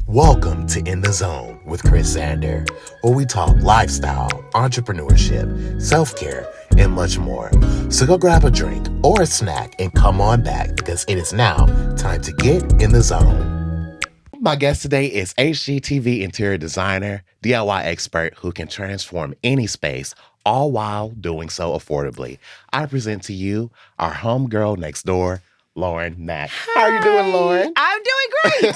Welcome to In the Zone with Chris Zander, where we talk lifestyle, entrepreneurship, self-care, and much more. So go grab a drink or a snack and come on back because it is now time to get in the zone. My guest today is HGTV interior designer, DIY expert who can transform any space, all while doing so affordably. I present to you our homegirl next door, Lauren Makk. How are you doing, Lauren? I'm doing great.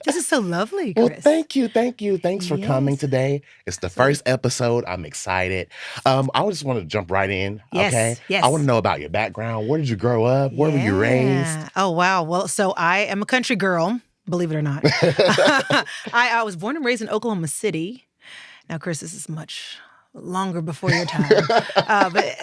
This is so lovely, Chris. Well, thank you. Thanks for coming today. It's the first episode. I'm excited. I just want to jump right in, okay? Yes. I want to know about your background. Where did you grow up? Where were you raised? Oh, wow. Well, so I am a country girl, believe it or not. I was born and raised in Oklahoma City. Now, Chris, this is much longer before your time. But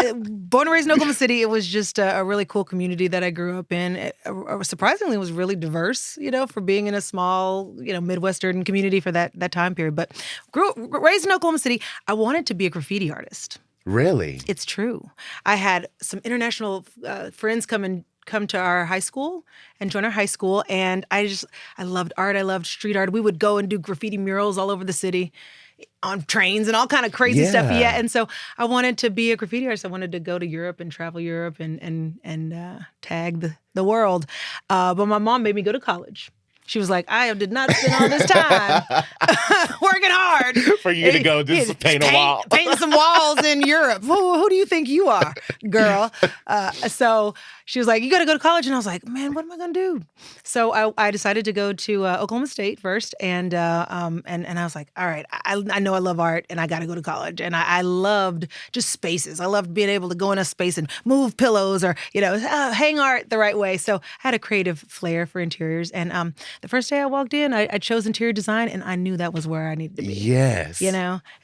born and raised in Oklahoma City, it was just a really cool community that I grew up in. It, surprisingly, was really diverse, for being in a small, Midwestern community for that time period. But raised in Oklahoma City, I wanted to be a graffiti artist. Really? It's true. I had some international friends come to our high school and join our high school. And I loved art. I loved street art. We would go and do graffiti murals all over the city on trains and all kind of crazy stuff. Yeah. And so I wanted to be a graffiti artist. I wanted to go to Europe and travel Europe and tag the world. But my mom made me go to college. She was like, I did not spend all this time working hard. For you to go just paint a wall. Paint some walls in Europe. Who do you think you are, girl? So she was like, you got to go to college. And I was like, man, what am I going to do? So I decided to go to Oklahoma State first. And I was like, all right, I know I love art and I got to go to college. And I loved just spaces. I loved being able to go in a space and move pillows or, hang art the right way. So I had a creative flair for interiors. And the first day I walked in, I chose interior design, and I knew that was where I needed to be. Yes. It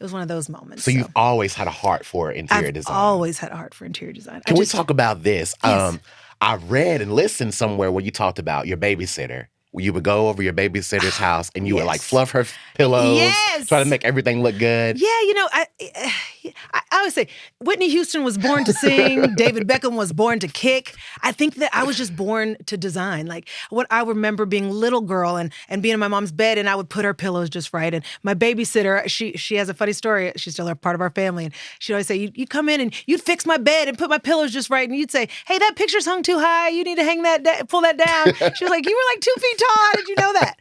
was one of those moments. So you've always had a heart for interior design. I've always had a heart for interior design. Can we talk about this? Yes. I read and listened somewhere where you talked about your babysitter. You would go over your babysitter's house and you would like fluff her pillows, try to make everything look good. Yeah, I always say Whitney Houston was born to sing, David Beckham was born to kick. I think that I was just born to design. Like what I remember being a little girl and being in my mom's bed and I would put her pillows just right. And my babysitter, she has a funny story. She's still a part of our family. And she'd always say, you'd come in and you'd fix my bed and put my pillows just right. And you'd say, hey, that picture's hung too high. You need to hang that, pull that down. She was like, you were like 2 feet tall. How did you know that?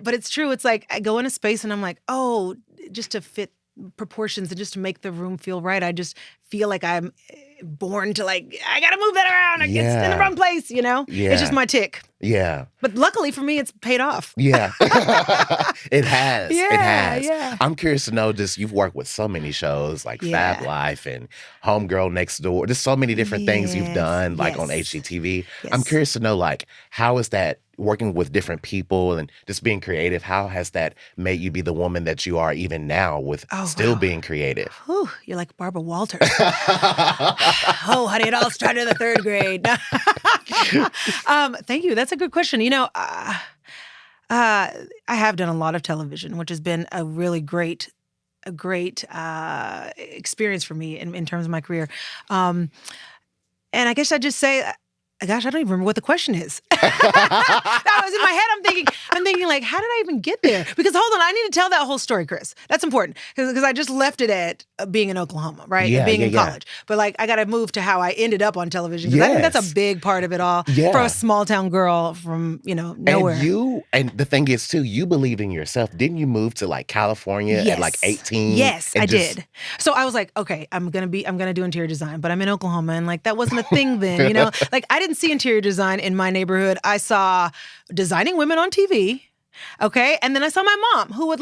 But it's true. It's like I go in a space and I'm like, oh, just to fit proportions and just to make the room feel right. I just feel like I'm born to I got to move that around. It's in the wrong place, Yeah. It's just my tick. Yeah. But luckily for me, it's paid off. Yeah. It has. Yeah, it has. Yeah. I'm curious to know, you've worked with so many shows like Fab Life and Homegirl Next Door. There's so many different things you've done on HGTV. Yes. I'm curious to know, how is that working with different people and just being creative? How has that made you be the woman that you are even now with still being creative? Whew, you're like Barbara Walters. Oh, honey, it all started in the 3rd grade. Thank you. That's a good question. I have done a lot of television, which has been a really great experience for me in terms of my career. And I guess I'd just say, gosh, I don't even remember what the question is. That was in my head. I'm thinking how did I even get there? Because hold on, I need to tell that whole story, Chris. That's important because I just left it at being in Oklahoma, right? Yeah, and being in yeah. college. But I got to move to how I ended up on television because I think that's a big part of it all for a small town girl from, nowhere. And the thing is too, you believed in yourself. Didn't you move to California at 18? Yes, I did. So I was like, okay, I'm going to do interior design, but I'm in Oklahoma and that wasn't a thing then, I didn't see interior design in my neighborhood. I saw designing women on TV. Okay. And then I saw my mom who would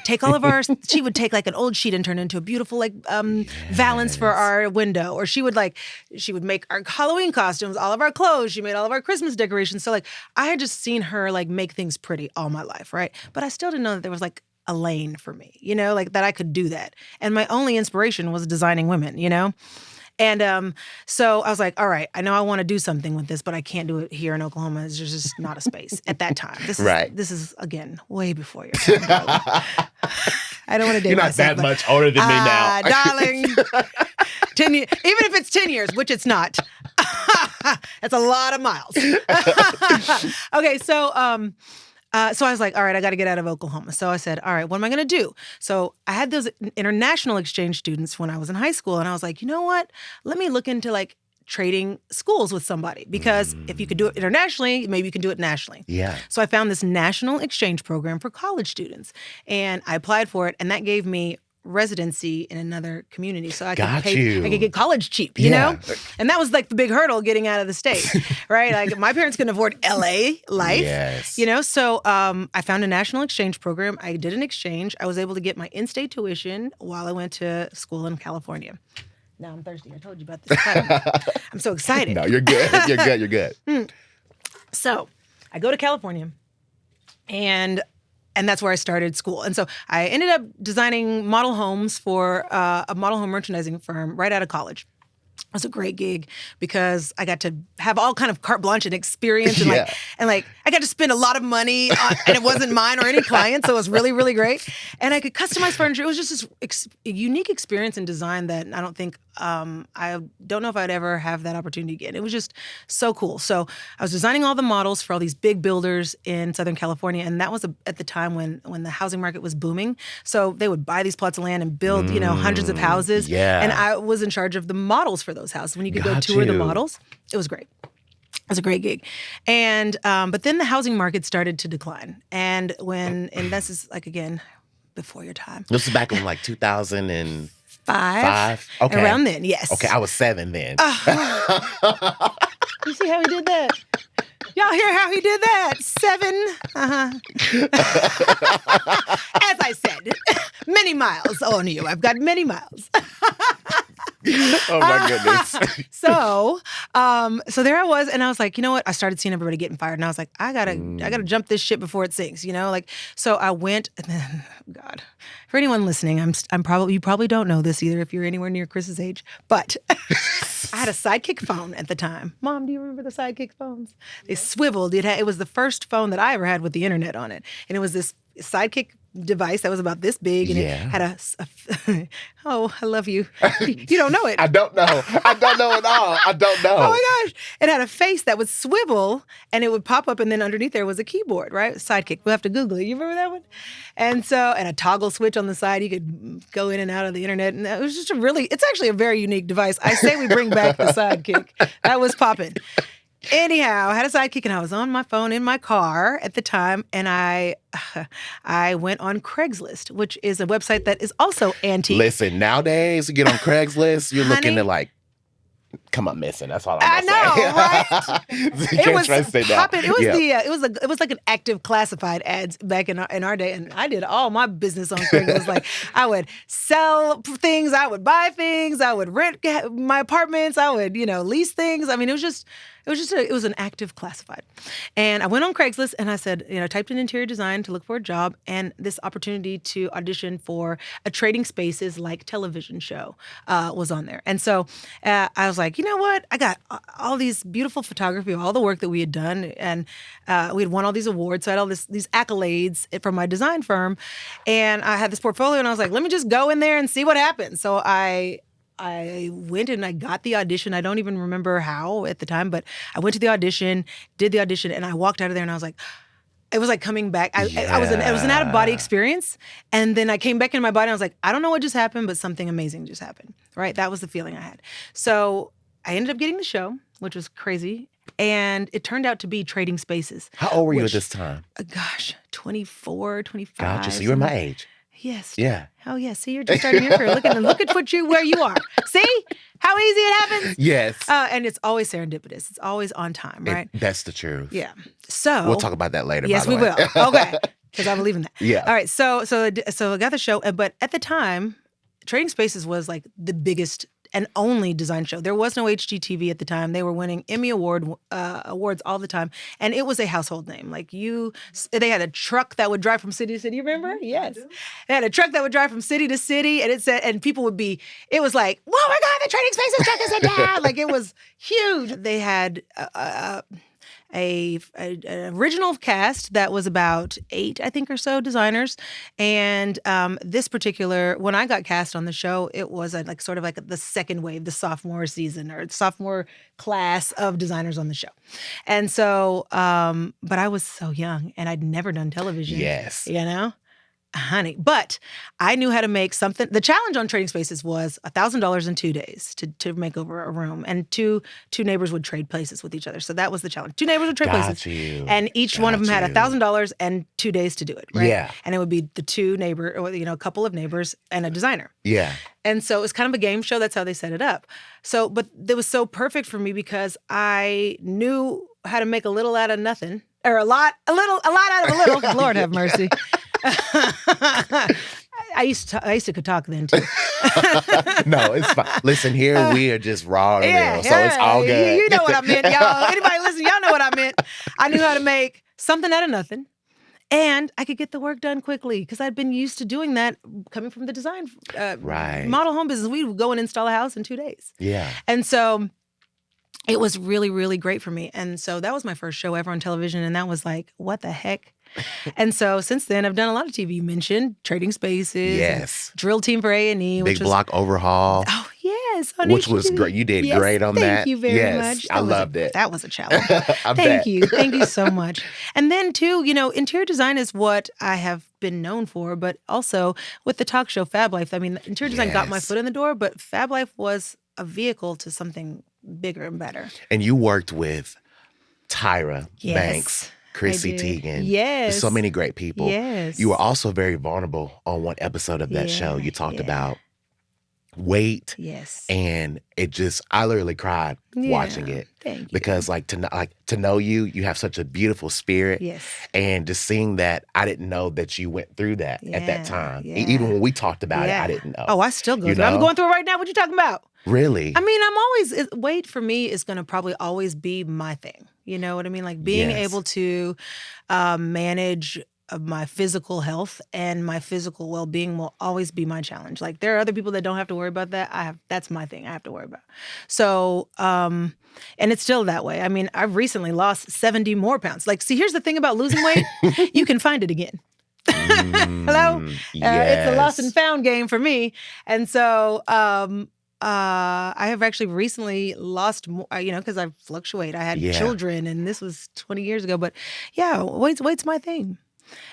take all of she would take an old sheet and turn it into a beautiful valance for our window. Or she would make our Halloween costumes, all of our clothes. She made all of our Christmas decorations. So I had just seen her make things pretty all my life. Right. But I still didn't know that there was a lane for me, that I could do that. And my only inspiration was designing women, And so I was like, all right, I know I want to do something with this, but I can't do it here in Oklahoma. There's just not a space at that time. This is again, way before your time. I don't want to date myself. You're not that much older than me now. Darling. 10 years, even if it's 10 years, which it's not. That's a lot of miles. Okay, so So I was like, all right, I got to get out of Oklahoma. So I said, all right, what am I going to do? So I had those international exchange students when I was in high school. And I was like, you know what? Let me look into like trading schools with somebody, because if you could do it internationally, maybe you can do it nationally. Yeah. So I found this national exchange program for college students, and I applied for it, and that gave me residency in another community, so I could get college cheap, you know? And that was like the big hurdle getting out of the state, right? Like my parents couldn't afford LA life, you know? So I found a national exchange program. I did an exchange. I was able to get my in-state tuition while I went to school in California. Now I'm thirsty. I told you about this. I'm so excited. No, you're good. You're good. You're good. So I go to California, and that's where I started school. And so I ended up designing model homes for a model home merchandising firm right out of college. It was a great gig because I got to have all kind of carte blanche and experience, and I got to spend a lot of money on, and it wasn't mine or any client, so it was really, really great. And I could customize furniture. It was just this unique experience in design that I don't think I don't know if I'd ever have that opportunity again. It was just so cool. So I was designing all the models for all these big builders in Southern California, and that was at the time when the housing market was booming. So they would buy these plots of land and build, hundreds of houses. Yeah. And I was in charge of the models for those houses. When you could go tour the models, it was great. It was a great gig. And but then the housing market started to decline. And this is like, again, before your time. This is back in like 2005. Okay. Around then, yes. Okay, I was 7 then. You see how he did that? Y'all hear how he did that? 7. As I said, many miles on you. I've got many miles. Oh my goodness. So there I was, and I was like, you know what? I started seeing everybody getting fired, and I was like, I gotta jump this ship before it sinks, so I went, and then, God, for anyone listening, you probably don't know this either if you're anywhere near Chris's age, but I had a Sidekick phone at the time. Mom, do you remember the Sidekick phones? They swiveled. It was the first phone that I ever had with the internet on it, and it was this Sidekick device that was about this big, and it had oh, I love you. You don't know it. I don't know. I don't know at all. I don't know. Oh my gosh. It had a face that would swivel, and it would pop up, and then underneath there was a keyboard, right? Sidekick. We'll have to Google it. You remember that one? And a toggle switch on the side. You could go in and out of the internet. And it was just it's actually a very unique device. I say we bring back the Sidekick. That was popping. Anyhow, I had a Sidekick, and I was on my phone in my car at the time, and I went on Craigslist, which is a website that is also antique. Listen, nowadays, you get on Craigslist, you're looking at like, come up missing. That's all I'm gonna say. Right? It was popping. It was like an active classified ads back in our day, and I did all my business on Craigslist. Like I would sell things, I would buy things, I would rent my apartments, I would lease things. I mean, it was an active classified. And I went on Craigslist, and I said, typed in interior design to look for a job, and this opportunity to audition for a Trading Spaces like television show was on there. And so I was like, you know what? I got all these beautiful photography of all the work that we had done, and we had won all these awards. So I had all these accolades from my design firm, and I had this portfolio, and I was like, let me just go in there and see what happens. So I went and I got the audition. I don't even remember how at the time, but I went to the audition, did the audition, and I walked out of there, and I was like, it was like coming back. It was an out-of-body experience. And then I came back in my body, and I was like, I don't know what just happened, but something amazing just happened, right? That was the feeling I had. So I ended up getting the show, which was crazy. And it turned out to be Trading Spaces. How old were you at this time? Gosh, 24, 25. Gotcha. So you were my age. Yes. Yeah. Oh, yeah. See, you're just starting your career. Look at where you are. See how easy it happens? Yes. And it's always serendipitous. It's always on time, right? That's the truth. Yeah. So we'll talk about that later. Yes, by the we way. will. Okay. Because I believe in that. Yeah. All right. So I got the show, but at the time, Trading Spaces was like the biggest and only design show. There was no HGTV at the time. They were winning Emmy awards all the time, and it was a household name. Like they had a truck that would drive from city to city. You remember? Yes, they had a truck that would drive from city to city, and people would be. It was like, oh my God, the Trading Spaces truck is in town! Like it was huge. They had an original cast that was about 8, I think, or so designers. And this particular, when I got cast on the show, it was sort of like the second wave, the sophomore season or sophomore class of designers on the show. And so, but I was so young and I'd never done television. Yes. You know? Honey, but I knew how to make something. The challenge on Trading Spaces was $1,000 in 2 days to make over a room, and two neighbors would trade places with each other. So that was the challenge. 2 neighbors would trade places, and each one of them had $1,000 and 2 days to do it. Right? Yeah, and it would be the two neighbor, or a couple of neighbors and a designer. Yeah, and so it was kind of a game show. That's how they set it up. So, but it was so perfect for me because I knew how to make a little out of nothing, or a lot out of a little. Lord have mercy. I used to talk then too. No, it's fine. Listen, here we are just raw and real, so it's all good. You know what I meant, y'all. Anybody listen, y'all know what I meant. I knew how to make something out of nothing, and I could get the work done quickly because I'd been used to doing that coming from the design model home business. We would go and install a house in 2 days. Yeah, and so it was really, really great for me. And so that was my first show ever on television, and that was like, what the heck? And so since then, I've done a lot of TV. You mentioned Trading Spaces. Yes. Drill Team for A&E. Big Block Overhaul. Oh, yes. Which was great. You did great on that. Thank you very much. I loved it. That was a challenge. Thank you. Thank you so much. And then, too, interior design is what I have been known for, but also with the talk show Fab Life. I mean, interior design got my foot in the door, but Fab Life was a vehicle to something bigger and better. And you worked with Tyra Banks. Chrissy Teigen. Yes. So many great people. Yes. You were also very vulnerable on one episode of that show. You talked about weight. Yes. And I literally cried watching it. Thank you. Because to know you have such a beautiful spirit. Yes. And just seeing that, I didn't know that you went through that at that time. Even when we talked about it, I didn't know. Oh, I still go through it. I'm going through it right now. What you talking about? Really? I mean, weight for me is going to probably always be my thing. You know what I mean? Like being able to manage my physical health and my physical well-being will always be my challenge. Like there are other people that don't have to worry about that. That's my thing I have to worry about. So, and it's still that way. I mean, I've recently lost 70 more pounds. Like, see, here's the thing about losing weight. You can find it again. Hello? It's a lost and found game for me. And so, I have actually recently lost more, because I fluctuate. I had children, and this was 20 years ago. But yeah, weight's my thing.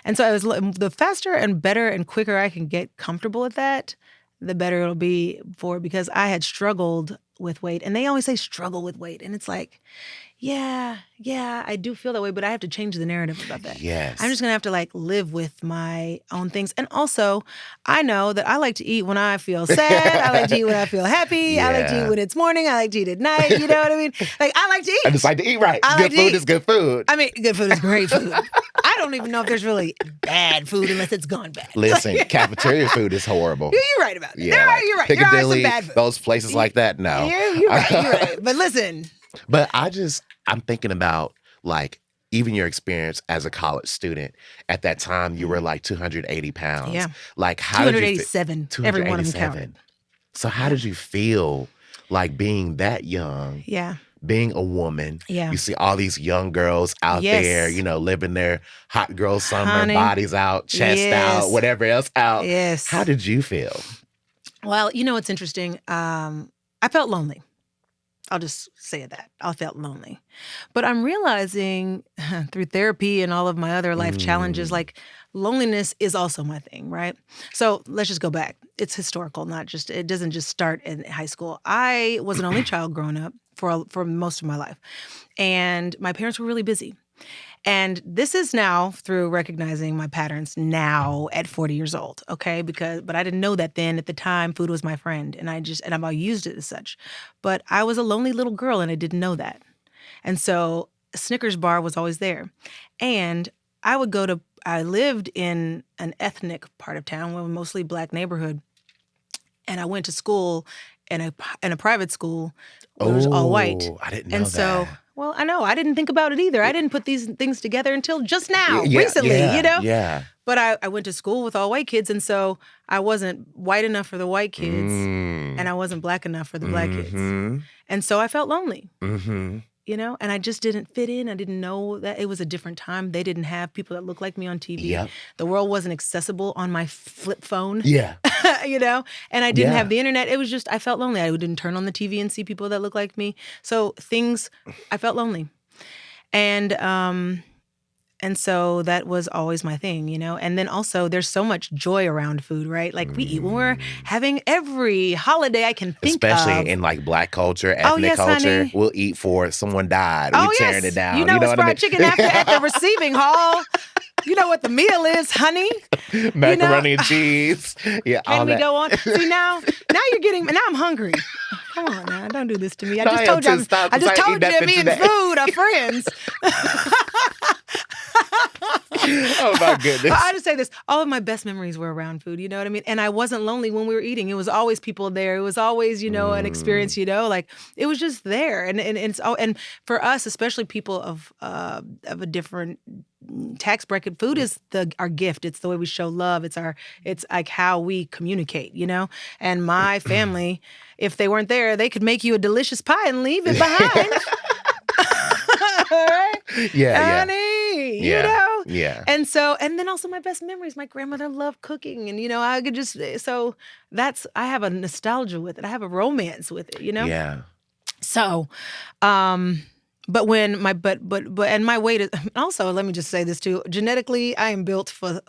And so the faster and better and quicker I can get comfortable at that, the better it'll be because I had struggled with weight. And they always say struggle with weight. And it's like, yeah, I do feel that way, but I have to change the narrative about that. Yes. I'm just going to have to live with my own things. And also, I know that I like to eat when I feel sad. I like to eat when I feel happy. I like to eat when it's morning. I like to eat at night. You know what I mean? Like, I like to eat. I just like to eat right. Good food is good food. I mean, good food is great food. I don't even know if there's really bad food unless it's gone bad. Listen, cafeteria food is horrible. You're right about it. Yeah, you're right. Piccadilly, there are some bad food. Those places like that, no. You're right. But listen. But I'm thinking about even your experience as a college student. At that time, you were 280 pounds. Yeah. How 287. did you Every one of them counted. So how did you feel being that young? Yeah. Being a woman. Yeah. You see all these young girls out there, living their hot girl summer, bodies out, chest out, whatever else out. Yes. How did you feel? Well, it's interesting. I felt lonely. I'll just say that. I felt lonely. But I'm realizing through therapy and all of my other life challenges, loneliness is also my thing, right? So let's just go back. It's historical, it doesn't just start in high school. I was an only child growing up for most of my life. And my parents were really busy. And this is now through recognizing my patterns now at 40 years old, okay? But I didn't know that then. At the time, food was my friend, and I've all used it as such. But I was a lonely little girl, and I didn't know that. And so a Snickers bar was always there. And I lived in an ethnic part of town, a mostly Black neighborhood, and I went to school in a private school where it was all white. I didn't know and that. So, well, I know. I didn't think about it either. I didn't put these things together until just now, recently, Yeah. But I went to school with all white kids, and so I wasn't white enough for the white kids, and I wasn't Black enough for the Black kids. And so I felt lonely. Mm-hmm. you know, and I just didn't fit in. I didn't know that it was a different time. They didn't have people that looked like me on TV. Yep. The world wasn't accessible on my flip phone. Yeah. You know, and I didn't Yeah. have the internet. It was just, I felt lonely. I didn't turn on the TV and see people that look like me. So I felt lonely. And so that was always my thing, you know? And then also there's so much joy around food, right? Like we eat when we're having every holiday I can think Especially of. in like Black culture, ethnic yes, culture. honey. We'll eat for someone died. Oh, We tearing yes. it down. You know, it's what fried I mean? chicken after at the receiving hall. You know what the meal is, honey. Macaroni and cheese. Yeah, all Can we that. go on? See, now now I'm hungry. Come on now, don't do this to me. I No, just I told you, am too. Stop, I just 'cause I told ate you that me and today. food are friends. Oh my goodness. I just say this, all of my best memories were around food, you know what I mean? And I wasn't lonely when we were eating. It was always people there. It was always, you know, an experience, you know, like it was just there. And for us, especially people of a different tax bracket, food is our gift. It's the way we show love. It's like how we communicate, you know? And my family, if they weren't there, they could make you a delicious pie and leave it behind. Right? Yeah, Honey, yeah. you know? Yeah. And then also my best memories, my grandmother loved cooking, and, you know, I have a nostalgia with it. I have a romance with it, you know? Yeah. So, but when and my weight is, also, let me just say this too, genetically, I am built for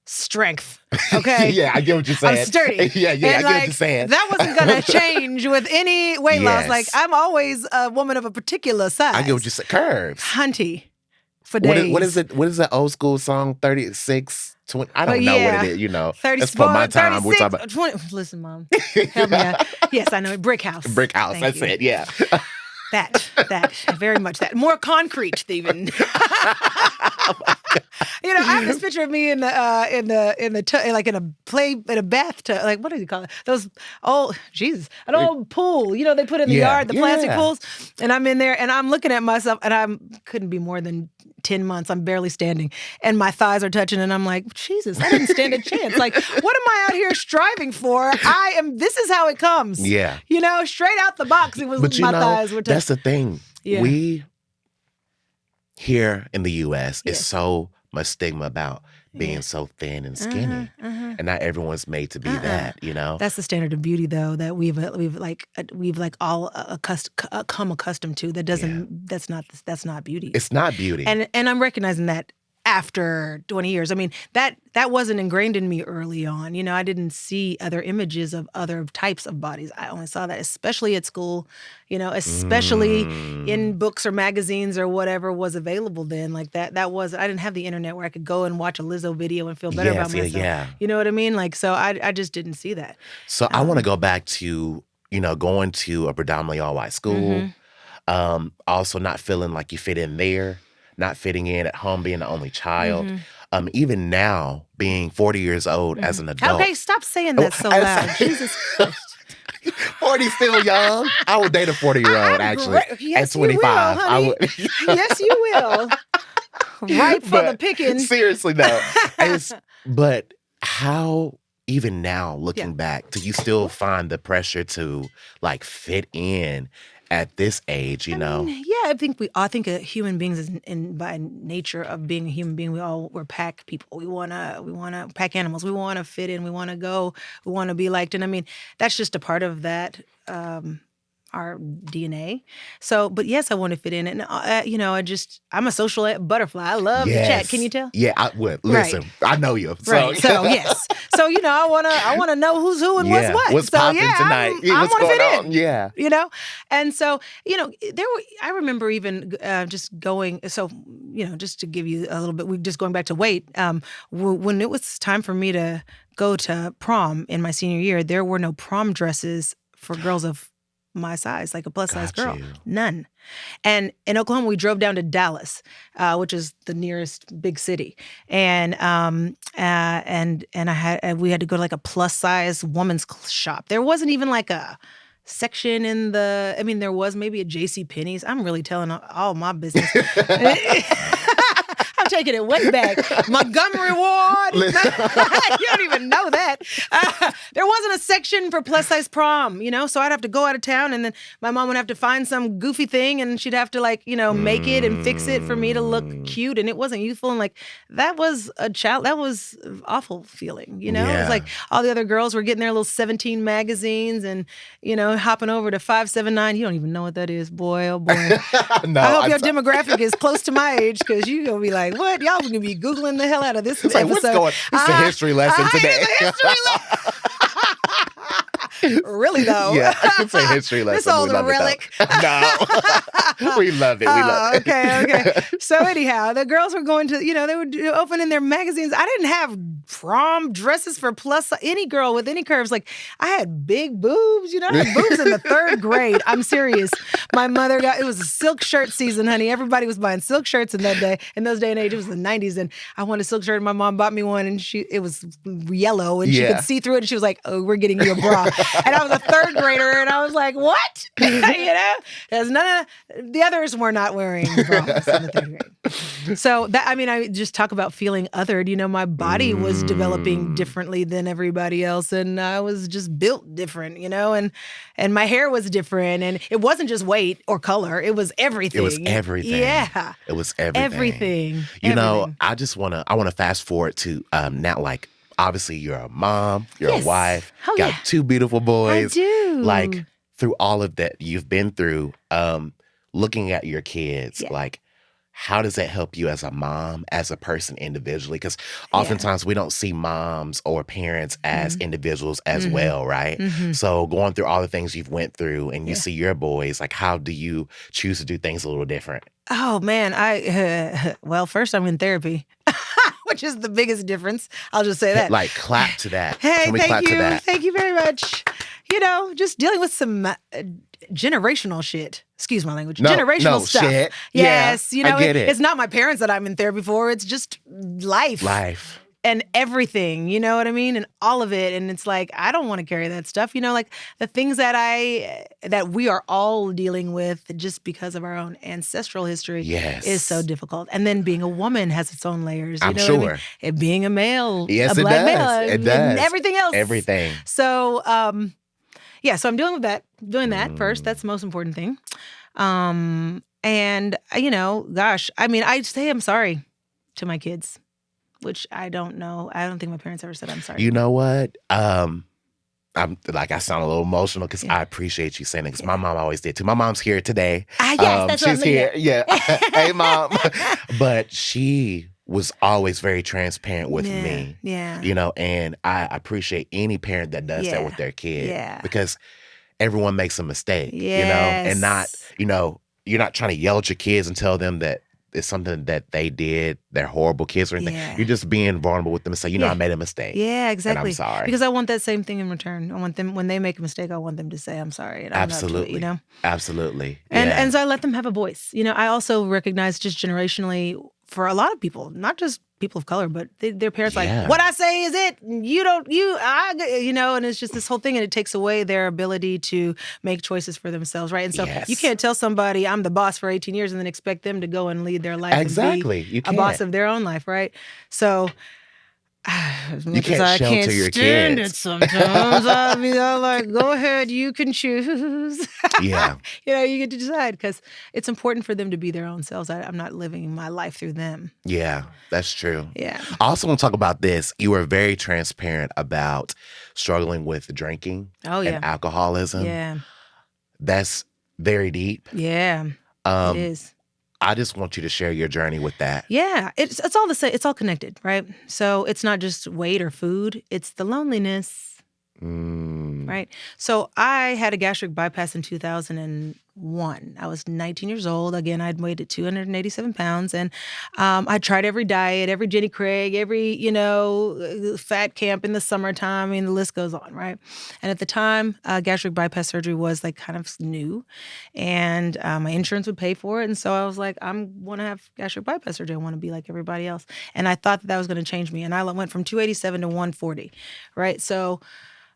strength. Okay. Yeah, I get what you're saying. I'm sturdy. Yeah, And I get like, what you're saying. that wasn't gonna change with any weight loss. Yes. Like, I'm always a woman of a particular size. I get what you're saying. Curves. Hunty for days. What is it? What is that old school song? 36, 20. I don't But know yeah, what it is. You know, 34, that's for my time. We're 36, talking about 20. Listen, Mom, help me out. Yes, I know it. Brick house. Brick House. Thank That's you. it. Yeah. That, very much that. More concrete, even. You know, I have this picture of me in a bathtub. Like, what do you call it? Those an old pool. You know, they put in the yard, the plastic pools. And I'm in there, and I'm looking at myself, and I couldn't be more than 10 months. I'm barely standing, and my thighs are touching, and I'm like, Jesus, I didn't stand a chance. Like, what am I out here striving for? This is how it comes. Yeah. You know, straight out the box, it was But you my know, thighs were touching. that's the thing. Yeah. We here in the U.S. Yes. is so much stigma about being so thin and skinny, and not everyone's made to be that. You know, That's the standard of beauty, though, that we've all come accustomed to. That doesn't. That's not beauty. it's not beauty. And I'm recognizing that after 20 years. I mean, that wasn't ingrained in me early on. You know, I didn't see other images of other types of bodies. I only saw that, especially at school, you know, especially in books or magazines or whatever was available then. Like I didn't have the internet where I could go and watch a Lizzo video and feel better about myself. Yeah. You know what I mean? Like, so I just didn't see that. So I want to go back to, you know, going to a predominantly all-white school, also not feeling like you fit in there, not fitting in at home, being the only child. Even now, being 40 years old as an adult. Okay, stop saying that so loud. Jesus Christ. 40 still young. I would date a 40-year-old, actually. Yes, at 25. you will, honey. I would. Yes, you will. Right for the picking. Seriously, though. But how, even now, looking back, do you still find the pressure to, like, fit in at this age, you know? I think human beings is by nature of being a human being, we're pack people. We wanna pack animals. We wanna fit in. We wanna go. We wanna be liked. And I mean, that's just a part of that. Our DNA. So, but yes, I want to fit in. And, you know, I'm a social butterfly. I love to chat. Can you tell? Yeah, I would. Listen, Right. I know you. So, Right. So, yes. So, you know, I want to know who's who and what's what. What's so, popping tonight? I What's want to going fit on? in. Yeah. You know? And so, you know, I remember even just going, so, you know, just to give you a little bit, just going back to weight, when it was time for me to go to prom in my senior year, there were no prom dresses for girls of my size, like a plus size girl. you. None. And in Oklahoma, we drove down to Dallas, which is the nearest big city. And we had to go to like a plus size woman's shop. There wasn't even like a section there was maybe a JC Penney's. I'm really telling all my business. I'm taking it way back. Montgomery Ward. You don't even know that. There wasn't a section for plus size prom, so I'd have to go out of town, and then my mom would have to find some goofy thing, and she'd have to make it and fix it for me to look cute, and it wasn't youthful, and that was a child. That was an awful feeling, It was like all the other girls were getting their little 17 magazines and hopping over to 579. You don't even know what that is, boy. Oh boy. No, I hope your demographic is close to my age, because you're gonna be like, what? Y'all gonna be Googling the hell out of this episode. What's going? It's a history lesson today. It's a history lesson. Really though? Yeah, it's a history lesson. This old relic. No, we loved it. We loved it. Okay. So anyhow, the girls were going to, they were opening their magazines. I didn't have prom dresses for any girl with any curves. Like, I had big boobs. I had boobs in the 3rd grade. I'm serious. My mother it was a silk shirt season, honey. Everybody was buying silk shirts in those day and age. It was the 90s, and I wanted a silk shirt, and my mom bought me one, and it was yellow, and she could see through it, and she was like, "Oh, we're getting you a bra." And I was a 3rd grader, and I was like, what? There's none of, the others were not wearing bras in the 3rd grade. So I just talk about feeling othered. My body was developing differently than everybody else, and I was just built different, and my hair was different, and it wasn't just weight or color. It was everything. It was everything. Yeah. It was everything. Everything. I want to fast forward to now, obviously you're a mom, you're a wife, got 2 beautiful boys. I do. Through all of that you've been through, looking at your kids, how does that help you as a mom, as a person individually? Because oftentimes we don't see moms or parents as individuals as well, right? So going through all the things you've went through, and you see your boys, how do you choose to do things a little different? Oh man, well, first I'm in therapy, which is the biggest difference. I'll just say that. Clap to that. Hey, Can we thank clap you. to that? Thank you very much. Just dealing with some generational shit. Excuse my language. Generational stuff. Shit. Yes, I get it. It's not my parents that I'm in therapy for. It's just life. And everything, you know what I mean? And all of it. And it's I don't want to carry that stuff. The things that we are all dealing with just because of our own ancestral history is so difficult. And then being a woman has its own layers. You I'm know sure. What I mean? And being a male, yes, a black it does. male, It does. and everything else. Everything. So, so I'm dealing with that. Doing that first. That's the most important thing. And, gosh, I say I'm sorry to my kids, which I don't know. I don't think my parents ever said I'm sorry. You know what? I'm I sound a little emotional because I appreciate you saying it, because my mom always did too. My mom's here today. Yes, that's she's what I'm here. Yeah. Hey, Mom. But she was always very transparent with me. Yeah. And I appreciate any parent that does that with their kid. Yeah. Because everyone makes a mistake, Yes. and not, you're not trying to yell at your kids and tell them that it's something that they did, they're horrible kids or anything. Yeah. You're just being vulnerable with them and say, I made a mistake. Yeah, exactly. And I'm sorry. Because I want that same thing in return. I want them, when they make a mistake, I want them to say, I'm sorry. And Absolutely. I'm not, Absolutely. And so I let them have a voice. I also recognize just generationally for a lot of people, not just people of color, but their parents what I say is it. You don't, and it's just this whole thing, and it takes away their ability to make choices for themselves, right? And so you can't tell somebody I'm the boss for 18 years and then expect them to go and lead their life Exactly. and be You a boss of their own life, right? So you can't shelter your stand kids. it sometimes. I'll be like, go ahead, you can choose. Yeah. You get to decide, because it's important for them to be their own selves. I'm not living my life through them. Yeah, that's true. Yeah. I also want to talk about this. You were very transparent about struggling with drinking and alcoholism. Yeah. That's very deep. Yeah. It is. I just want you to share your journey with that. Yeah, it's all the same. It's all connected, right? So it's not just weight or food. It's the loneliness, right? So I had a gastric bypass in 2001. I was 19 years old. Again, I'd weighed at 287 pounds. And I tried every diet, every Jenny Craig, every, fat camp in the summertime. The list goes on, right? And at the time, gastric bypass surgery was kind of new. And my insurance would pay for it. And so I was like, I want to have gastric bypass surgery. I want to be like everybody else. And I thought that was going to change me. And I went from 287 to 140, right? So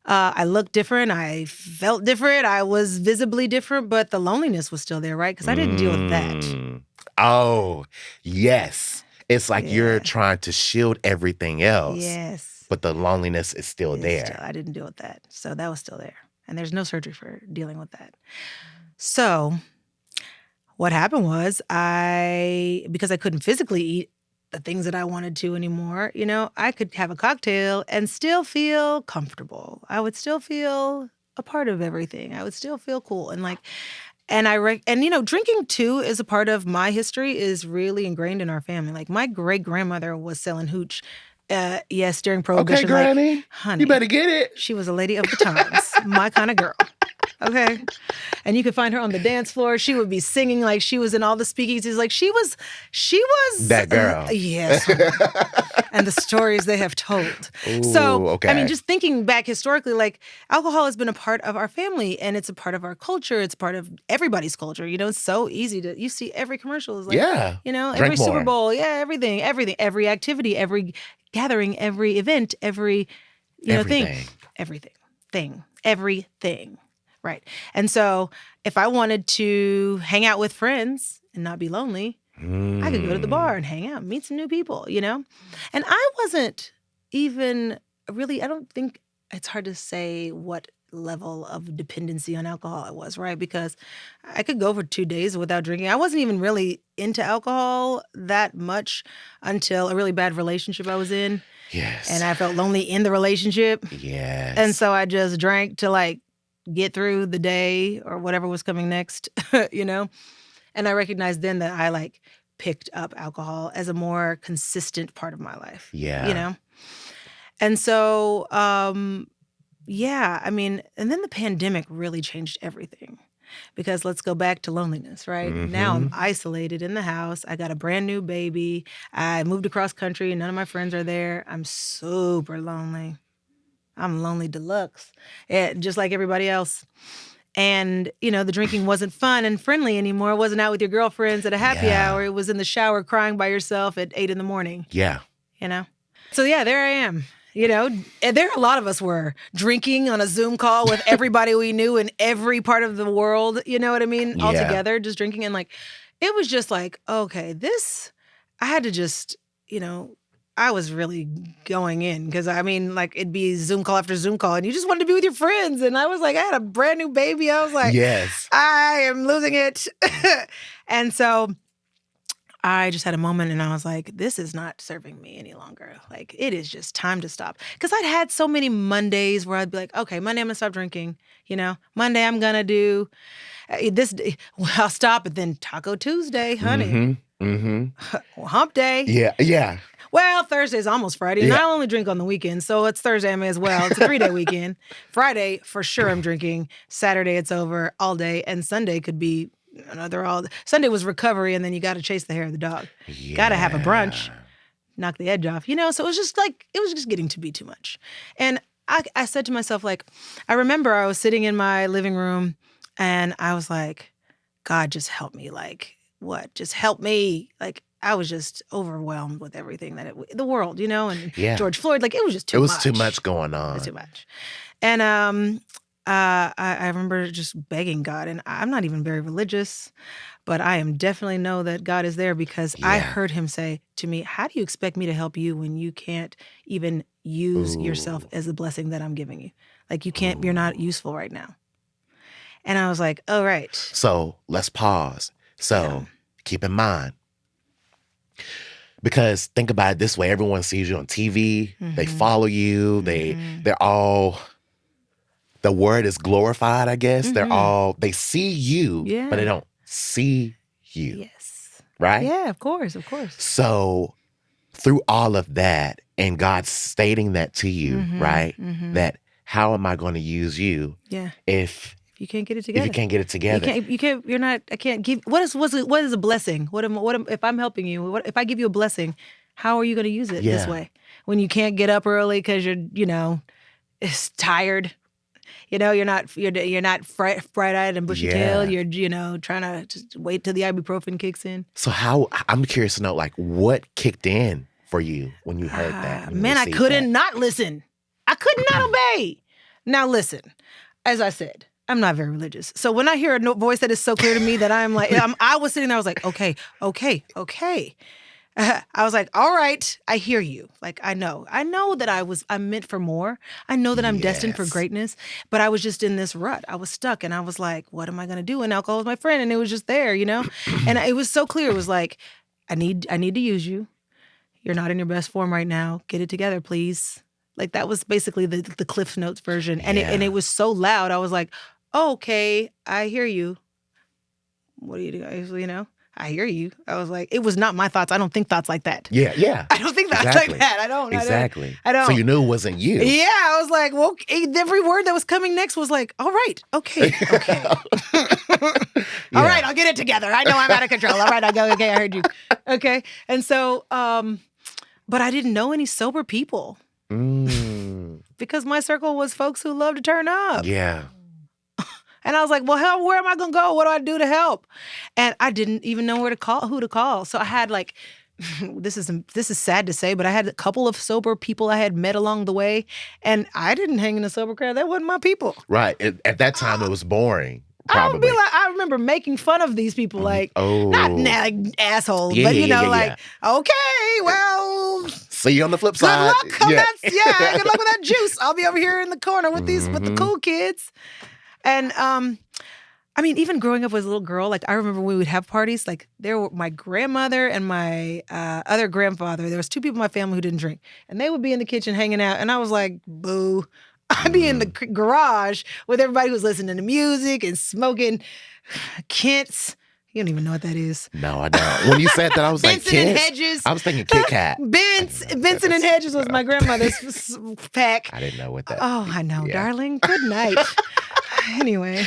I looked different. I felt different. I was visibly different, but the loneliness was still there, right? Because I didn't deal with that. Oh, yes. It's like you're trying to shield everything else. Yes. But the loneliness is still there. I didn't deal with that. So that was still there. And there's no surgery for dealing with that. So what happened was because I couldn't physically eat the things that I wanted to anymore, I could have a cocktail and still feel comfortable. I would still feel a part of everything. I would still feel cool. And drinking too is a part of my history, is really ingrained in our family. Like my great grandmother was selling hooch. Yes, during Prohibition. Okay, Granny. Like, honey, you better get it. She was a lady of the times. My kind of girl. Okay. And you could find her on the dance floor. She would be singing like she was in all the speakeasies. Like she was that girl. Yes. And the stories they have told. Ooh, so, okay. I mean, just thinking back historically, like alcohol has been a part of our family and it's a part of our culture. It's part of everybody's culture. It's so easy you see every commercial is like, every Drink Super more. Bowl. Yeah, everything, every activity, every gathering, every event, every, everything. Right. And so if I wanted to hang out with friends and not be lonely, I could go to the bar and hang out, meet some new people, And I wasn't even really, I don't think it's hard to say what level of dependency on alcohol it was, right? Because I could go for 2 days without drinking. I wasn't even really into alcohol that much until a really bad relationship I was in. Yes. And I felt lonely in the relationship. Yes. And so I just drank to get through the day or whatever was coming next, And I recognized then that I picked up alcohol as a more consistent part of my life. Yeah. And so, and then the pandemic really changed everything. Because let's go back to loneliness, right? Mm-hmm. Now I'm isolated in the house. I got a brand new baby. I moved across country and none of my friends are there. I'm super lonely. I'm lonely deluxe, just like everybody else. And, the drinking wasn't fun and friendly anymore. It wasn't out with your girlfriends at a happy hour. It was in the shower crying by yourself at 8 a.m. Yeah. So, there I am. And there a lot of us were drinking on a Zoom call with everybody we knew in every part of the world, you know what I mean? All together, just drinking. And it was just okay, I had to just, I was really going in because it'd be Zoom call after Zoom call and you just wanted to be with your friends. And I was I had a brand new baby. I was yes, I am losing it. And so I just had a moment and I was this is not serving me any longer. It is just time to stop. Because I'd had so many Mondays where I'd be okay, Monday I'm going to stop drinking. Monday I'm going to do this. I'll stop. And then Taco Tuesday, honey. Hump day. Yeah. Well, Thursday's almost Friday, and I only drink on the weekend, so it's Thursday I may as well. It's a 3-day weekend. Friday, for sure I'm drinking. Saturday, it's over all day, and Sunday could be Sunday was recovery, and then you got to chase the hair of the dog. Yeah. Got to have a brunch, knock the edge off, So it was just it was just getting to be too much. And I said to myself, I remember I was sitting in my living room, and I was God, just help me. What? Just help me. I was just overwhelmed with everything the world, and George Floyd, it was just too much. It was too much going on. It was too much. And I remember just begging God, and I'm not even very religious, but I am definitely know that God is there because I heard him say to me, how do you expect me to help you when you can't even use yourself as the blessing that I'm giving you? You can't, you're not useful right now. And I was all right. So let's pause. So keep in mind, because think about it this way, everyone sees you on TV, they follow you, they're all, the word is glorified, I guess. They see you, but they don't see you. Yes. Right? Yeah, of course. So through all of that and God stating that to you, right? That how am I going to use you if you can't get it together. If you can't get it together. I can't give, what is a blessing? If I'm helping you, if I give you a blessing, how are you going to use it this way? When you can't get up early because you're, it's tired. You're not bright-eyed and bushy-tailed. You're, trying to just wait till the ibuprofen kicks in. So I'm curious to know, what kicked in for you when you heard that? Man, I couldn't not listen. I could not obey. Now listen, as I said, I'm not very religious. So when I hear a voice that is so clear to me that I was sitting there, I was okay. I was like, all right, I hear you. Like, I know that I'm meant for more. I know that I'm destined for greatness, but I was just in this rut. I was stuck and I was like, what am I going to do? And alcohol was my friend and it was just there, and it was so clear. It was like, I need to use you. You're not in your best form right now. Get it together, please. Like that was basically the Cliff Notes version. And it was so loud. I was like, oh, okay, I hear you. What do you do? I hear you. I was like, it was not my thoughts. I don't think thoughts like that. Yeah. I don't think thoughts like that. I don't. Exactly. I don't. So you knew it wasn't you. Yeah. I was like, well, every word that was coming next was like, all right, okay. All right, I'll get it together. I know I'm out of control. All right, I go, okay, I heard you. Okay. And so, but I didn't know any sober people. Because my circle was folks who love to turn up. Yeah. And I was like, well, where am I going to go? What do I do to help? And I didn't even know who to call. So I had like, this is sad to say, but I had a couple of sober people I had met along the way. And I didn't hang in a sober crowd. That wasn't my people. Right. At that time, it was boring. Probably. I remember making fun of these people, like, not like assholes, but okay, well. See you on the flip side. Good luck. Good luck with that juice. I'll be over here in the corner with with the cool kids. And even growing up as a little girl, like I remember we would have parties. Like there were my grandmother and my other grandfather. There was 2 people in my family who didn't drink, and they would be in the kitchen hanging out. And I was like, boo. I'd be in the garage with everybody who's listening to music and smoking Kent's. You don't even know what that is. No, I don't. When you said that, I was like, Benson and Hedges. I was thinking Kit Kat. Benson and Hedges was my grandmother's pack. I didn't know what that. Oh, I know, darling. Good night. Anyway,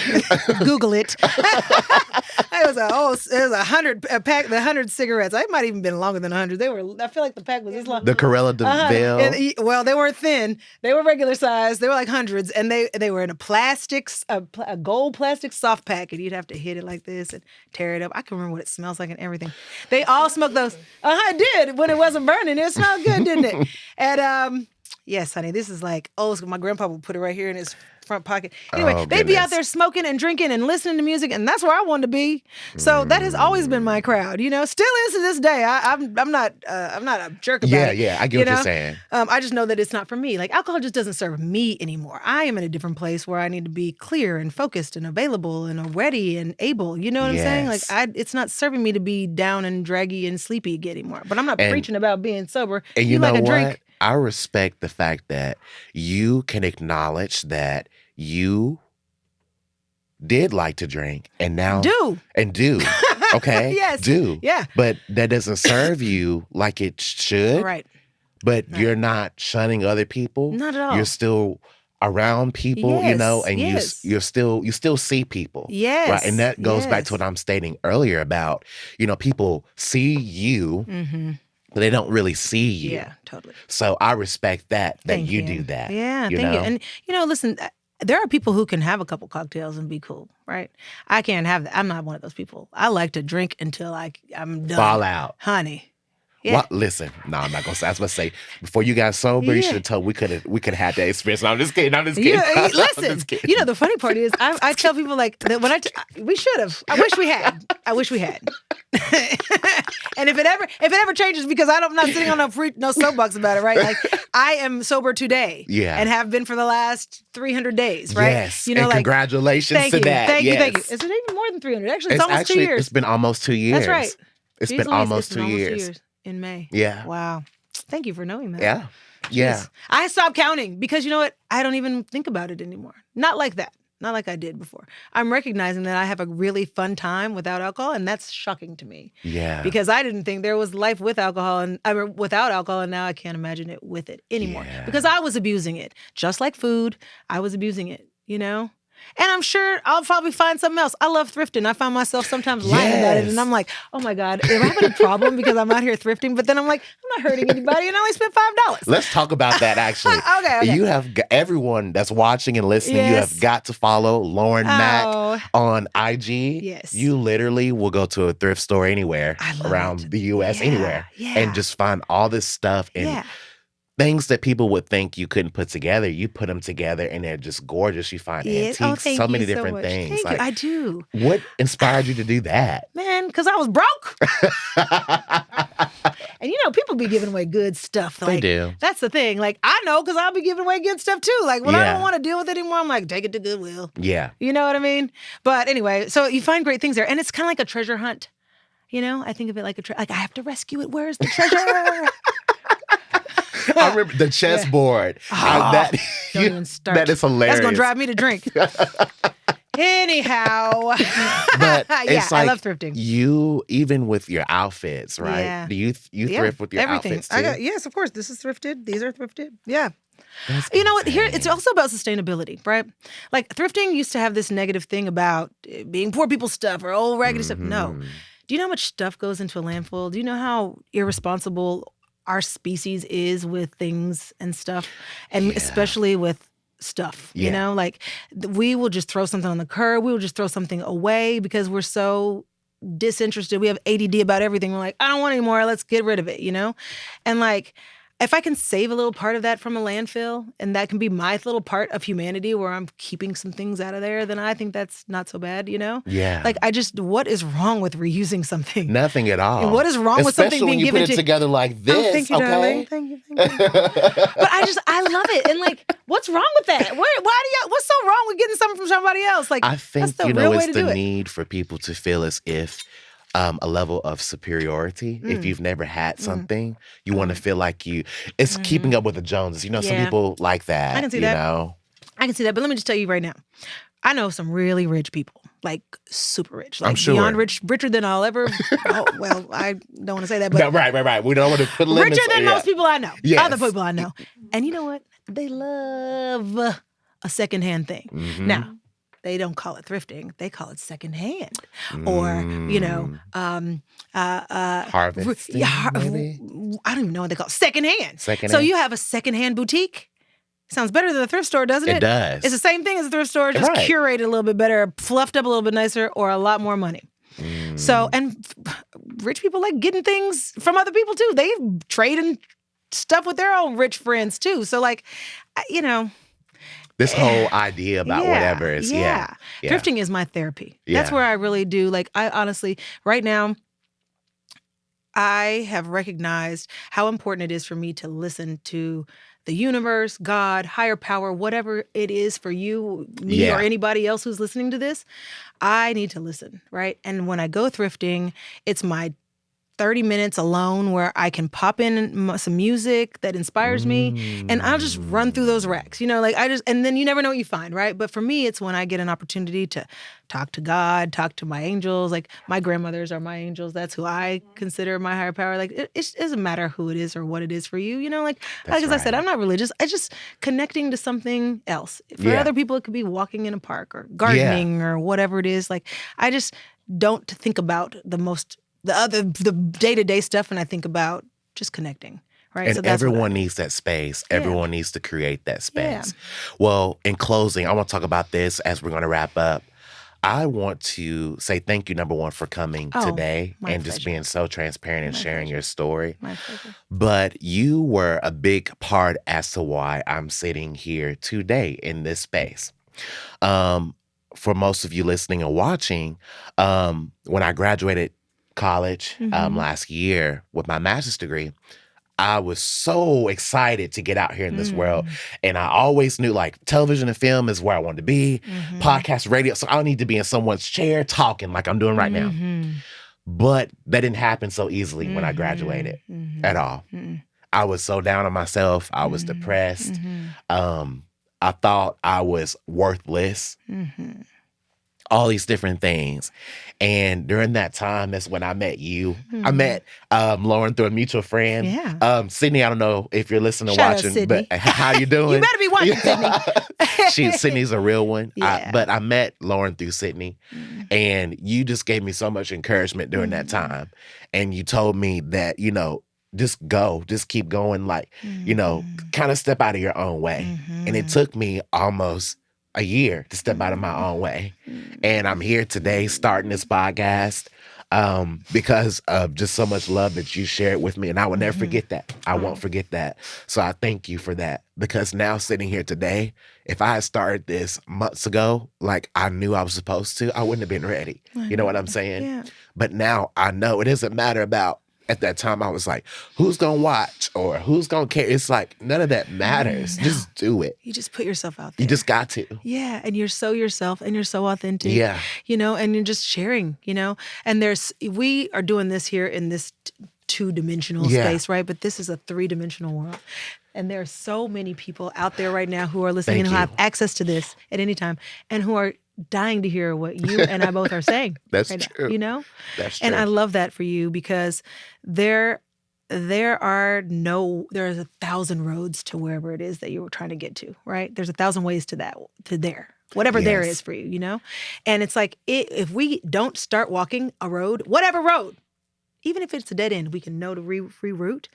Google it. It was a 100 pack, the 100 cigarettes. It might even been longer than 100. I feel like the pack was this long. The Corella de Ville. Well, they weren't thin. They were regular size. They were like hundreds, and they were in a gold plastic soft pack, and you'd have to hit it like this and tear it up. I can remember what it smells like and everything. They all smoked those. It did when it wasn't burning. It smelled good, didn't it? And yes, honey, this is like old school. My grandpa would put it right here in his front pocket. Anyway, they'd be out there smoking and drinking and listening to music, and that's where I wanted to be. So that has always been my crowd. Still is to this day. I'm not a jerk about it. Yeah, I get what you're saying. I just know that it's not for me. Like alcohol just doesn't serve me anymore. I am in a different place where I need to be clear and focused and available and ready and able. You know what I'm saying? Like it's not serving me to be down and draggy and sleepy anymore. But I'm not preaching about being sober. And you know like a what? drink. I respect the fact that you can acknowledge that you did like to drink and now do. Okay? Yes. Do. Yeah. But that doesn't serve you like it should. Right. But you're not shunning other people. Not at all. You're still around people, and you still see people. Yes. Right. And that goes back to what I'm stating earlier about, people see you. Mm-hmm. But they don't really see you. Yeah, totally. So I respect that Thank you you do that. Yeah, thank you. And, listen, there are people who can have a couple cocktails and be cool, right? I can't have that. I'm not one of those people. I like to drink until I'm done. Fall out. Honey. Yeah. Well, listen, no, I'm not gonna say. I was gonna say before you got sober, you should have told we could have had that experience. No, I'm just kidding. Listen, the funny part is I tell people like that when we should have. I wish we had. And if it ever changes, because I'm not sitting on no soapbox about it, right? Like I am sober today, and have been for the last 300 days, right? Yes, and congratulations to that. Thank you. Is it even more than 300? Actually, it's almost 2 years. It's been almost 2 years. That's right. It's been almost 2 years. In May. Yeah. Wow. Thank you for knowing that. Yeah. Yeah. I stopped counting because you know what? I don't even think about it anymore. Not like that. Not like I did before. I'm recognizing that I have a really fun time without alcohol, and that's shocking to me. Yeah. Because I didn't think there was life with alcohol without alcohol, and now I can't imagine it with it anymore. Yeah. Because I was abusing it. Just like food, I was abusing it, And I'm sure I'll probably find something else. I love thrifting. I find myself sometimes lying about it. And I'm like, oh my God, am I having a problem because I'm out here thrifting? But then I'm like, I'm not hurting anybody and I only spent $5. Let's talk about that actually. Okay. You have everyone that's watching and listening, you have got to follow Lauren Makk on IG. Yes. You literally will go to a thrift store anywhere around the US, anywhere, and just find all this stuff. And things that people would think you couldn't put together, you put them together and they're just gorgeous. You find antiques, thank so you many so different much. things. Thank you. I do. What inspired you to do that? Man, because I was broke. And people be giving away good stuff. Like, They do. That's the thing. Like, I know because I'll be giving away good stuff too. Like, when I don't want to deal with it anymore, I'm like, take it to Goodwill. Yeah. You know what I mean? But anyway, so you find great things there. And it's kind of like a treasure hunt. I think of it like like I have to rescue it. Where's the treasure? I remember the chessboard. Don't even start. That is hilarious. That's going to drive me to drink. Anyhow. But it's like I love thrifting. You, even with your outfits, right? Yeah. Do you thrift with your everything. outfits too? Yes, of course. This is thrifted. These are thrifted. Yeah. That's You know what? Here, insane. it's also about sustainability, right? Like thrifting used to have this negative thing about being poor people's stuff or old raggedy stuff. No. Do you know how much stuff goes into a landfill? Do you know how irresponsible our species is with things and stuff? And especially with stuff, like we will just throw something on the curb. We will just throw something away because we're so disinterested. We have ADD about everything. We're like, I don't want any more. Let's get rid of it, And like, if I can save a little part of that from a landfill, and that can be my little part of humanity where I'm keeping some things out of there, then I think that's not so bad, Yeah. Like, what is wrong with reusing something? Nothing at all. And what is wrong with something being given to Especially when you put it together like this, Oh, thank you, okay? darling. Thank you. But I love it. And like, what's wrong with that? What's so wrong with getting something from somebody else? Like, I think, that's the real way it's to the do it. need for people to feel as if a level of superiority. If you've never had something, you want to feel like it's keeping up with the Joneses. Some people like that. I can see that. Know? I can see that. But let me just tell you right now, I know some really rich people, like super rich. Like I'm sure. beyond richer than I'll ever. Well, I don't want to say that, but No, right. We don't want to put limits. richer than most people I know. Yes. Other people I know. And you know what? They love a secondhand thing. Now, they don't call it thrifting. They call it secondhand. Or, harvesting, maybe? I don't even know what they call it. Secondhand. Secondhand. So you have a secondhand boutique. Sounds better than a thrift store, doesn't it? It does. It's the same thing as a thrift store, just Right. curated a little bit better, fluffed up a little bit nicer, or a lot more money. So, and rich people like getting things from other people too. They trade and stuff with their own rich friends too. So like, this whole idea about whatever is, yeah. Thrifting is my therapy. That's Yeah. where I really do. Like, I honestly, right now, I have recognized how important it is for me to listen to the universe, God, higher power, whatever it is for you, me, Yeah. or anybody else who's listening to this. I need to listen, right? And when I go thrifting, it's my 30 minutes alone where I can pop in some music that inspires me, and I'll just run through those racks, and then you never know what you find, right? But for me, it's when I get an opportunity to talk to God, talk to my angels. Like, my grandmothers are my angels. That's who I consider my higher power. Like, it doesn't matter who it is or what it is for you, as I said, I'm not religious. It's just connecting to something else. For other people, it could be walking in a park or gardening or whatever it is. Like, I just don't think about the day-to-day stuff, and I think about just connecting, right? And So that's everyone needs that space. Everyone needs to create that space. Yeah. Well, in closing, I want to talk about this as we're going to wrap up. I want to say thank you, number one, for coming today my and just pleasure. being so transparent and sharing your story. My pleasure. But you were a big part as to why I'm sitting here today in this space. For most of you listening and watching, when I graduated college last year with my master's degree, I was so excited to get out here in this world. And I always knew like television and film is where I wanted to be, podcast, radio. So I need to be in someone's chair talking like I'm doing right now. But that didn't happen so easily when I graduated at all. I was so down on myself. I was depressed. I thought I was worthless. All these different things. And during that time, that's when I met you. I met Lauren through a mutual friend. Yeah. Sydney, I don't know if you're listening or Shout out, watching, Sydney. but how you doing? You better be watching, Sydney. Sydney's a real one. Yeah. But I met Lauren through Sydney. And you just gave me so much encouragement during that time. And you told me that, just go, just keep going, like, kind of step out of your own way. And it took me almost a year to step out of my own way. And I'm here today starting this podcast. because of just so much love that you shared with me. And I will never forget that. I won't forget that. So I thank you for that, because now sitting here today, if I had started this months ago, like I knew I was supposed to, I wouldn't have been ready. You know what I'm saying? Yeah. But now I know it doesn't matter about, at that time I was like, who's going to watch or who's going to care? It's like, none of that matters. No. Just do it. You just put yourself out there. You just got to. Yeah, and you're so yourself and you're so authentic. Yeah. You know, and you're just sharing, you know. And we are doing this here in this two-dimensional space, right? But this is a three-dimensional world. And there are so many people out there right now who are listening and who have access to this at any time and who are dying to hear what you and I both are saying. That's right true. Now, you know? That's true. And I love that for you, because there's 1,000 roads to wherever it is that you were trying to get to, right? There's 1,000 ways to there, whatever there is for you, you know? And it's like, if we don't start walking a road, whatever road, even if it's a dead end, we can know to reroute.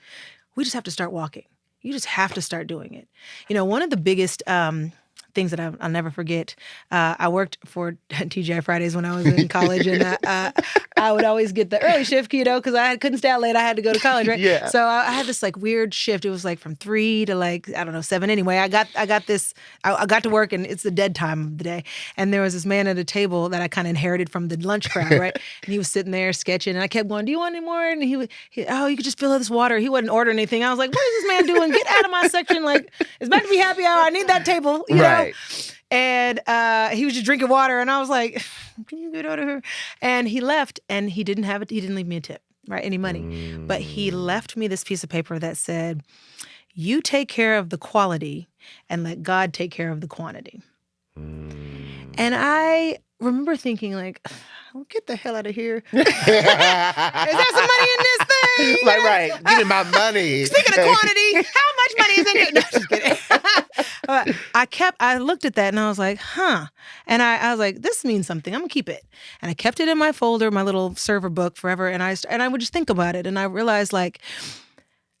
We just have to start walking. You just have to start doing it. You know, one of the biggest things that I'll never forget, I worked for TGI Fridays when I was in college, and I would always get the early shift, you know, because I couldn't stay out late. I had to go to college, right? Yeah. So I had this like weird shift. It was like from 3 to like, I don't know, 7. Anyway, I got to work, and it's the dead time of the day. And there was this man at a table that I kind of inherited from the lunch crowd, right? And he was sitting there sketching, and I kept going, "Do you want any more?" And he "Oh, you could just fill out this water." He wasn't ordering anything. I was like, "What is this man doing? Get out of my section! Like, it's about to be happy hour. I need that table, you know." And he was just drinking water, and I was like, "Can you get out of here?" And he left, and he didn't have it. He didn't leave me a tip, right? Any money, but he left me this piece of paper that said, "You take care of the quality, and let God take care of the quantity." And I remember thinking, like, "Well, get the hell out of here! Is there some money in this thing?" Like, right, give me my money. Speaking of quantity, how much money is in here? No, just kidding. I looked at that and I was like, huh. And I was like, this means something. I'm gonna keep it. And I kept it in my folder, my little server book forever. And I would just think about it. And I realized like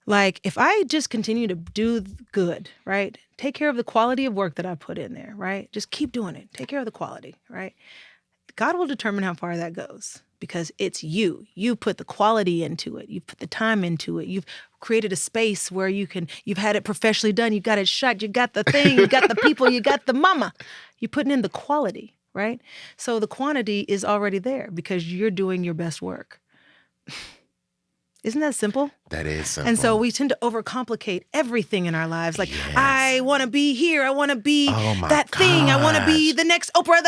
if I just continue to do good, right? Take care of the quality of work that I put in there, right? Just keep doing it. Take care of the quality, right? God will determine how far that goes, because it's you. You put the quality into it. You put the time into it. You've created a space where you've had it professionally done. You got it shot. You got the thing. You got the people. You got the mama. You're putting in the quality, right? So the quantity is already there because you're doing your best work. Isn't that simple? That is simple. And so we tend to overcomplicate everything in our lives. Like, I want to be here. I want to be that thing. I want to be the next Oprah,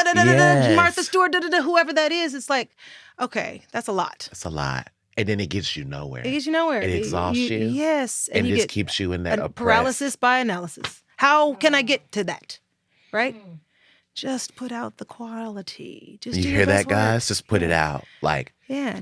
Martha Stewart, whoever that is. It's like, okay, that's a lot. That's a lot. And then it gets you nowhere. It gets you nowhere. It exhausts you. Yes. And you it just get keeps you in that oppressed. Paralysis by analysis. How can I get to that? Right? Just put out the quality. Just you do hear your that, best work. guys? Just put it out. Like,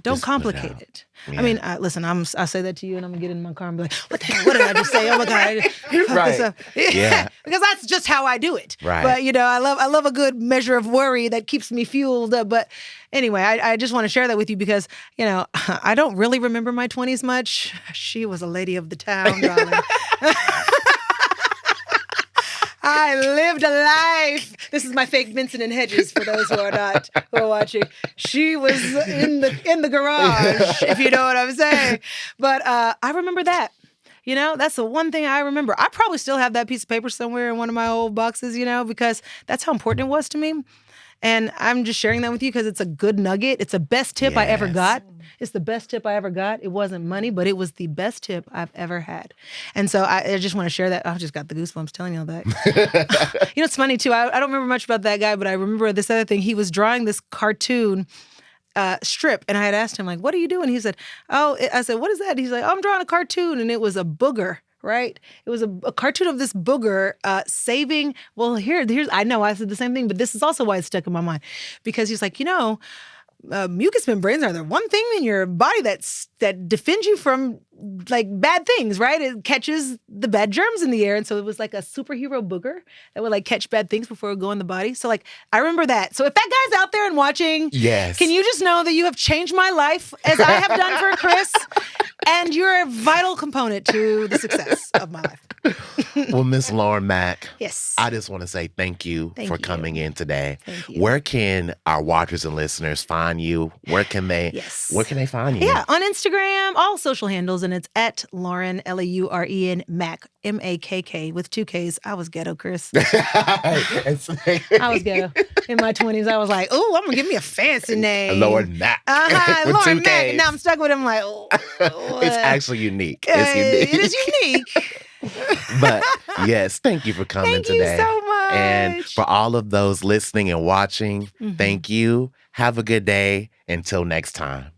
don't complicate it. Yeah. I mean, listen, I say that to you, and I'm gonna get in my car and be like, "What the hell? What did I just say? Oh my god!" Right? Yeah. Because that's just how I do it. Right. But I love a good measure of worry that keeps me fueled. But anyway, I just want to share that with you because I don't really remember my 20s much. She was a lady of the town, darling. I lived a life. This is my fake Vincent and Hedges for those who are watching. She was in the garage, if you know what I'm saying. But I remember that. That's the one thing I remember. I probably still have that piece of paper somewhere in one of my old boxes, because that's how important it was to me. And I'm just sharing that with you because it's a good nugget. It's the best tip I ever got. It's the best tip I ever got. It wasn't money, but it was the best tip I've ever had. And so I just want to share that. I just got the goosebumps telling you all that. It's funny too. I don't remember much about that guy, but I remember this other thing. He was drawing this cartoon strip. And I had asked him, like, what are you doing? He said, I said, what is that? He's like, I'm drawing a cartoon. And it was a booger. Right? It was a cartoon of this booger saving. Well, here's. I know I said the same thing, but this is also why it's stuck in my mind, because he's like, mucous membranes are the one thing in your body that defends you from like bad things, right? It catches the bad germs in the air, and so it was like a superhero booger that would like catch bad things before it would go in the body. So like I remember that. So if that guy's out there and watching, yes, can you just know that you have changed my life as I have done for Chris? And you're a vital component to the success of my life. Well, Miss Lauren Makk, Yes. I just want to say thank you for coming in today. Thank you. Where can our watchers and listeners find you? Where can they find you? Yeah, on Instagram, all social handles, and it's at Lauren, Lauren Makk, Makk with 2 Ks. I was ghetto, Chris. I was ghetto. In my 20s, I was like, oh, I'm going to give me a fancy name. Lauren Makk. Uh-huh, with Lauren 2 Makk. Ks. Now I'm stuck with him like, oh. It's actually unique. It's unique. It is unique. But yes, thank you for coming today. Thank you so much. And for all of those listening and watching, thank you. Have a good day. Until next time.